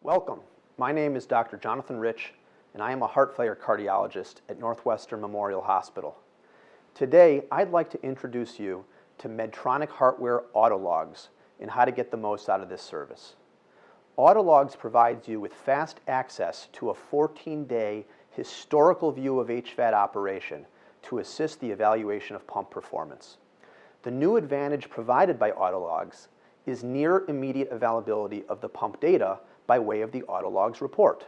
Welcome. My name is Dr. Jonathan Rich, and I am a heart failure cardiologist at Northwestern Memorial Hospital. Today, I'd like to introduce you to Medtronic HeartWare Autologs and how to get the most out of this service. Autologs provides you with fast access to a 14-day historical view of HVAD operation to assist the evaluation of pump performance. The new advantage provided by Autologs is near immediate availability of the pump data by way of the Autologs report.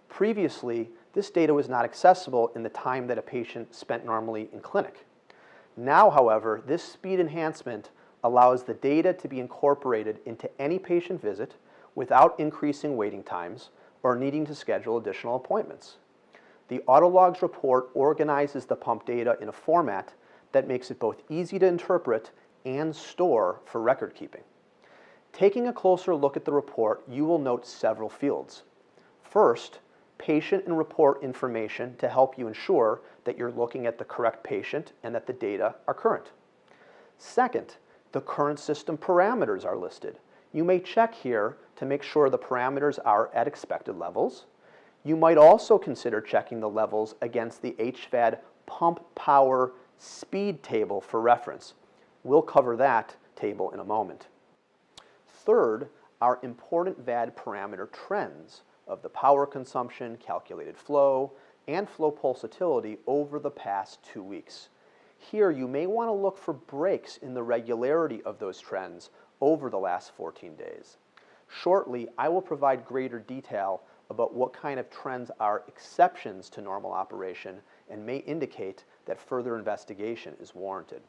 Previously, this data was not accessible in the time that a patient spent normally in clinic. Now, however, this speed enhancement allows the data to be incorporated into any patient visit without increasing waiting times or needing to schedule additional appointments. The Autologs report organizes the pump data in a format that makes it both easy to interpret and store for record keeping. Taking a closer look at the report, you will note several fields. First, patient and report information to help you ensure that you're looking at the correct patient and that the data are current. Second, the current system parameters are listed. You may check here to make sure the parameters are at expected levels. You might also consider checking the levels against the HVAD pump power speed table for reference. We'll cover that table in a moment. Third, are important VAD parameter trends of the power consumption, calculated flow, and flow pulsatility over the past 2 weeks. Here, you may want to look for breaks in the regularity of those trends over the last 14 days. Shortly, I will provide greater detail about what kind of trends are exceptions to normal operation and may indicate that further investigation is warranted.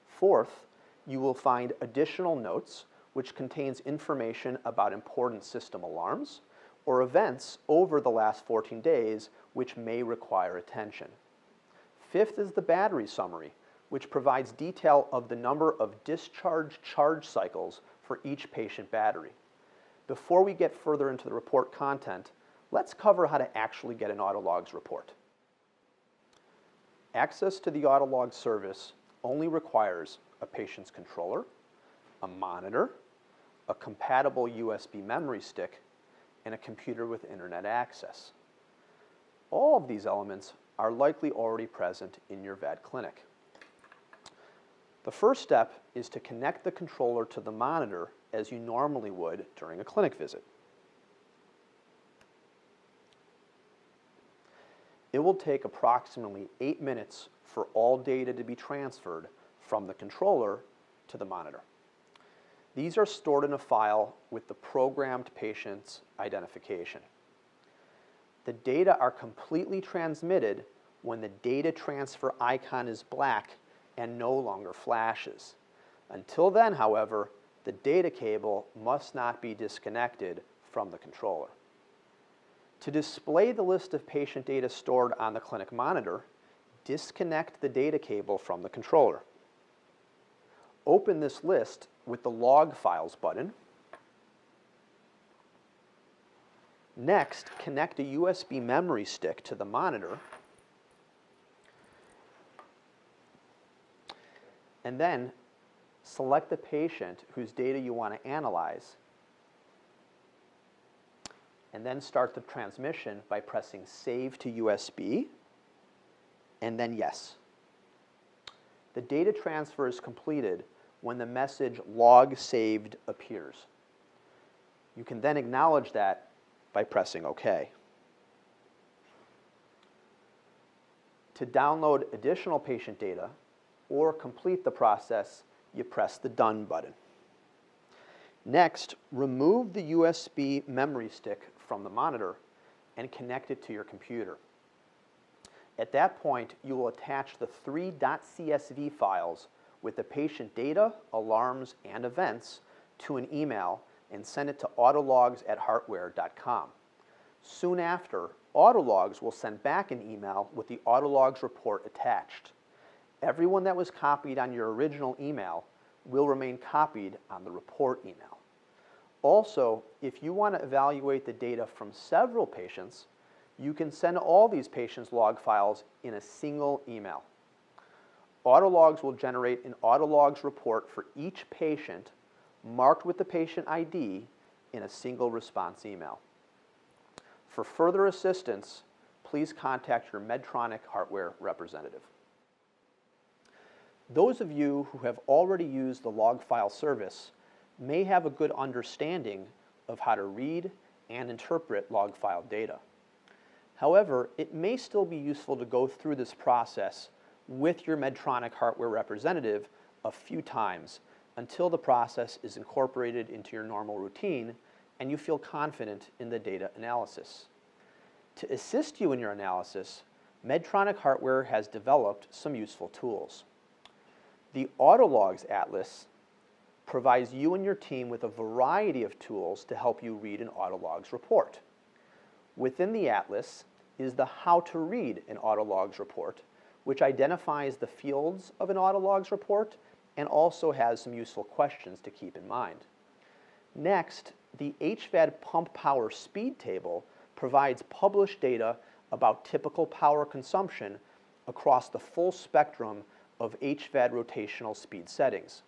Fourth, you will find additional notes which contains information about important system alarms or events over the last 14 days which may require attention. Fifth is the battery summary, which provides detail of the number of discharge charge cycles for each patient battery. Before we get further into the report content, let's cover how to actually get an Autologs report. Access to the Autologs service only requires a patient's controller, a monitor, a compatible USB memory stick, and a computer with internet access. All of these elements are likely already present in your VAD clinic. The first step is to connect the controller to the monitor as you normally would during a clinic visit. It will take approximately 8 minutes for all data to be transferred from the controller to the monitor. These are stored in a file with the programmed patient's identification. The data are completely transmitted when the data transfer icon is black and no longer flashes. Until then, however, the data cable must not be disconnected from the controller. To display the list of patient data stored on the clinic monitor, disconnect the data cable from the controller. Open this list with the Log Files button. Next, connect a USB memory stick to the monitor, and then select the patient whose data you want to analyze, and then start the transmission by pressing Save to USB, and then Yes. The data transfer is completed when the message Log Saved appears. You can then acknowledge that by pressing OK. To download additional patient data or complete the process, you press the Done button. Next, remove the USB memory stick from the monitor and connect it to your computer. At that point, you will attach the 3 .csv files with the patient data, alarms, and events to an email and send it to autologs@heartware.com. Soon after, Autologs will send back an email with the Autologs report attached. Everyone that was copied on your original email will remain copied on the report email. Also, if you want to evaluate the data from several patients, you can send all these patients' log files in a single email. Autologs will generate an Autologs report for each patient marked with the patient ID in a single response email. For further assistance, please contact your Medtronic HeartWare representative. Those of you who have already used the log file service may have a good understanding of how to read and interpret log file data. However, it may still be useful to go through this process with your Medtronic HeartWare representative a few times until the process is incorporated into your normal routine and you feel confident in the data analysis. To assist you in your analysis, Medtronic HeartWare has developed some useful tools. The Autologs Atlas provides you and your team with a variety of tools to help you read an Autologs report. Within the Atlas is the How to Read an Autologs Report, which identifies the fields of an Autologs report and also has some useful questions to keep in mind. Next, the HVAD pump power speed table provides published data about typical power consumption across the full spectrum of HVAD rotational speed settings.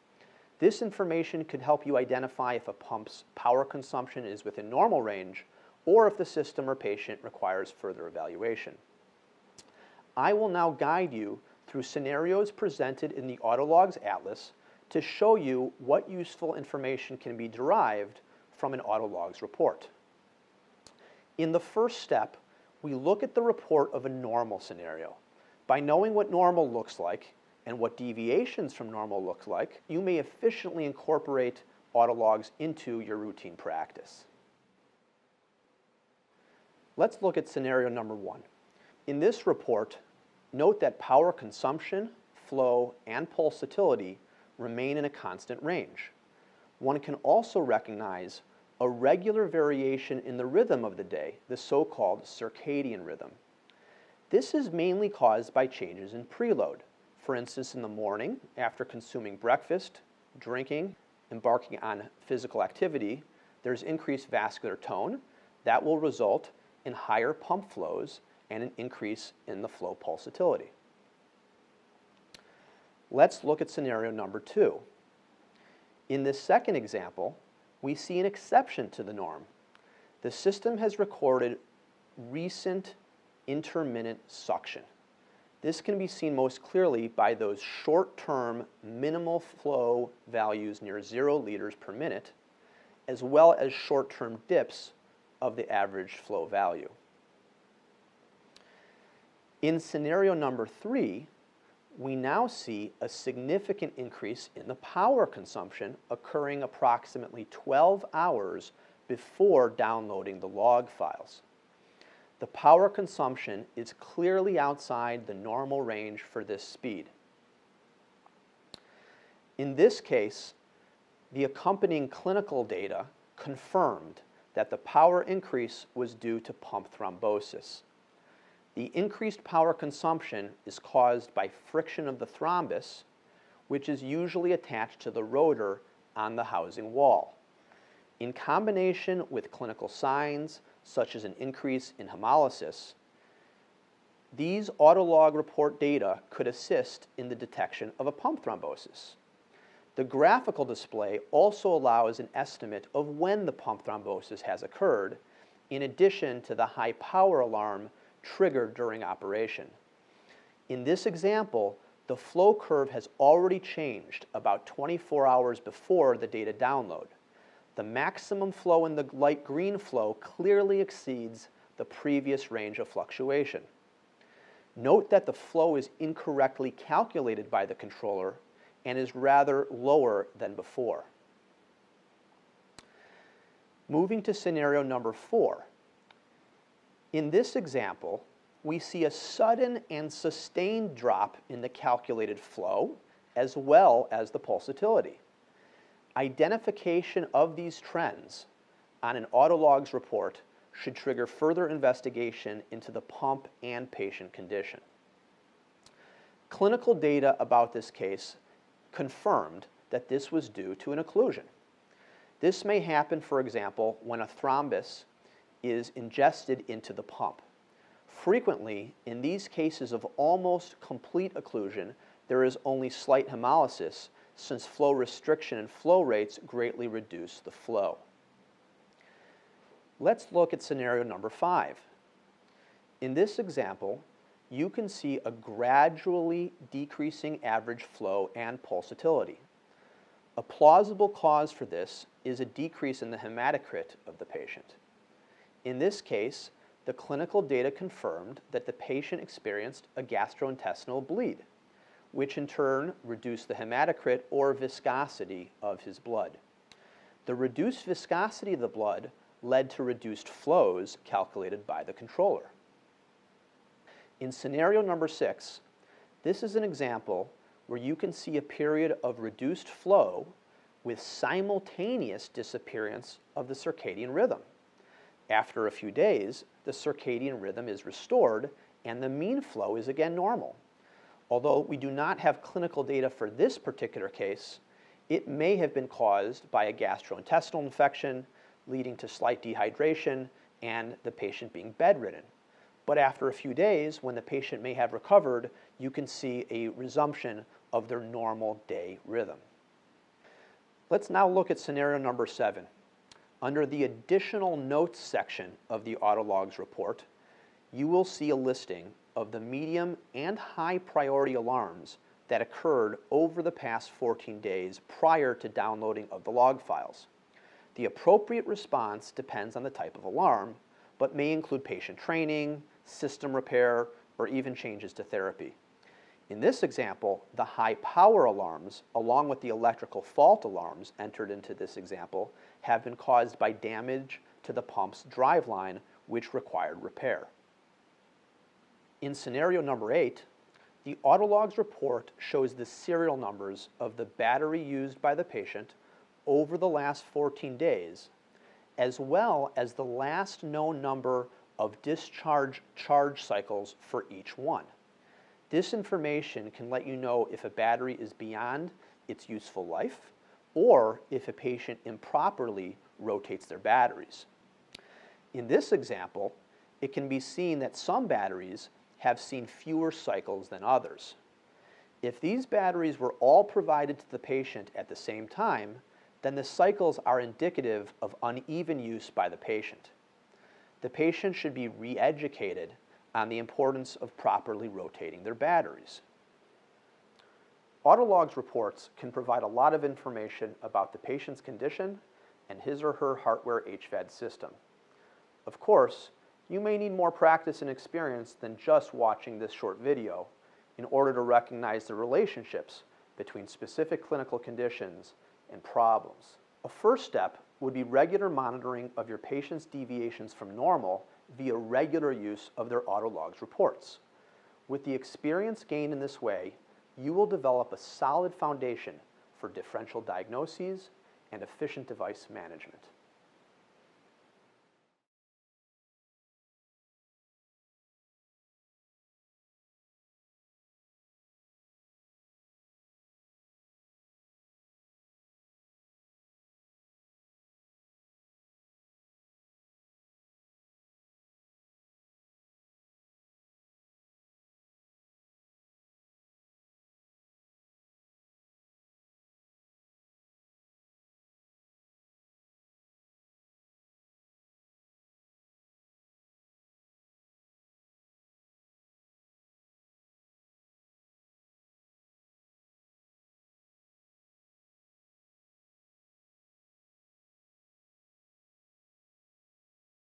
This information could help you identify if a pump's power consumption is within normal range or if the system or patient requires further evaluation. I will now guide you through scenarios presented in the Autologs Atlas to show you what useful information can be derived from an Autologs report. In the first step, we look at the report of a normal scenario. By knowing what normal looks like and what deviations from normal look like, you may efficiently incorporate Autologs into your routine practice. Let's look at scenario number 1. In this report, note that power consumption, flow, and pulsatility remain in a constant range. One can also recognize a regular variation in the rhythm of the day, the so-called circadian rhythm. This is mainly caused by changes in preload. For instance, in the morning, after consuming breakfast, drinking, embarking on physical activity, there's increased vascular tone that will result in higher pump flows and an increase in the flow pulsatility. Let's look at scenario number 2. In this second example, we see an exception to the norm. The system has recorded recent intermittent suction. This can be seen most clearly by those short-term minimal flow values near 0 liters per minute, as well as short-term dips of the average flow value. In scenario number 3, we now see a significant increase in the power consumption occurring approximately 12 hours before downloading the log files. The power consumption is clearly outside the normal range for this speed. In this case, the accompanying clinical data confirmed that the power increase was due to pump thrombosis. The increased power consumption is caused by friction of the thrombus, which is usually attached to the rotor on the housing wall. In combination with clinical signs, such as an increase in hemolysis, these Autolog report data could assist in the detection of a pump thrombosis. The graphical display also allows an estimate of when the pump thrombosis has occurred, in addition to the high power alarm triggered during operation. In this example, the flow curve has already changed about 24 hours before the data download. The maximum flow in the light green flow clearly exceeds the previous range of fluctuation. Note that the flow is incorrectly calculated by the controller and is rather lower than before. Moving to scenario number 4. In this example, we see a sudden and sustained drop in the calculated flow as well as the pulsatility. Identification of these trends on an Autologs report should trigger further investigation into the pump and patient condition. Clinical data about this case confirmed that this was due to an occlusion. This may happen, for example, when a thrombus is ingested into the pump. Frequently, in these cases of almost complete occlusion, there is only slight hemolysis, since flow restriction and flow rates greatly reduce the flow. Let's look at scenario number 5. In this example, you can see a gradually decreasing average flow and pulsatility. A plausible cause for this is a decrease in the hematocrit of the patient. In this case, the clinical data confirmed that the patient experienced a gastrointestinal bleed, which in turn reduced the hematocrit or viscosity of his blood. The reduced viscosity of the blood led to reduced flows calculated by the controller. In scenario number 6, this is an example where you can see a period of reduced flow with simultaneous disappearance of the circadian rhythm. After a few days, the circadian rhythm is restored and the mean flow is again normal. Although we do not have clinical data for this particular case, it may have been caused by a gastrointestinal infection leading to slight dehydration and the patient being bedridden. But after a few days, when the patient may have recovered, you can see a resumption of their normal day rhythm. Let's now look at scenario number 7. Under the additional notes section of the Autologs report, you will see a listing of the medium and high priority alarms that occurred over the past 14 days prior to downloading of the log files. The appropriate response depends on the type of alarm, but may include patient training, system repair, or even changes to therapy. In this example, the high power alarms, along with the electrical fault alarms entered into this example, have been caused by damage to the pump's driveline, which required repair. In scenario number 8, the Autologs report shows the serial numbers of the battery used by the patient over the last 14 days, as well as the last known number of discharge charge cycles for each one. This information can let you know if a battery is beyond its useful life or if a patient improperly rotates their batteries. In this example, it can be seen that some batteries have seen fewer cycles than others. If these batteries were all provided to the patient at the same time, then the cycles are indicative of uneven use by the patient. The patient should be re-educated on the importance of properly rotating their batteries. Autologs reports can provide a lot of information about the patient's condition and his or her HeartWare HVAD system. Of course, you may need more practice and experience than just watching this short video in order to recognize the relationships between specific clinical conditions and problems. A first step would be regular monitoring of your patient's deviations from normal via regular use of their Autologs reports. With the experience gained in this way, you will develop a solid foundation for differential diagnoses and efficient device management.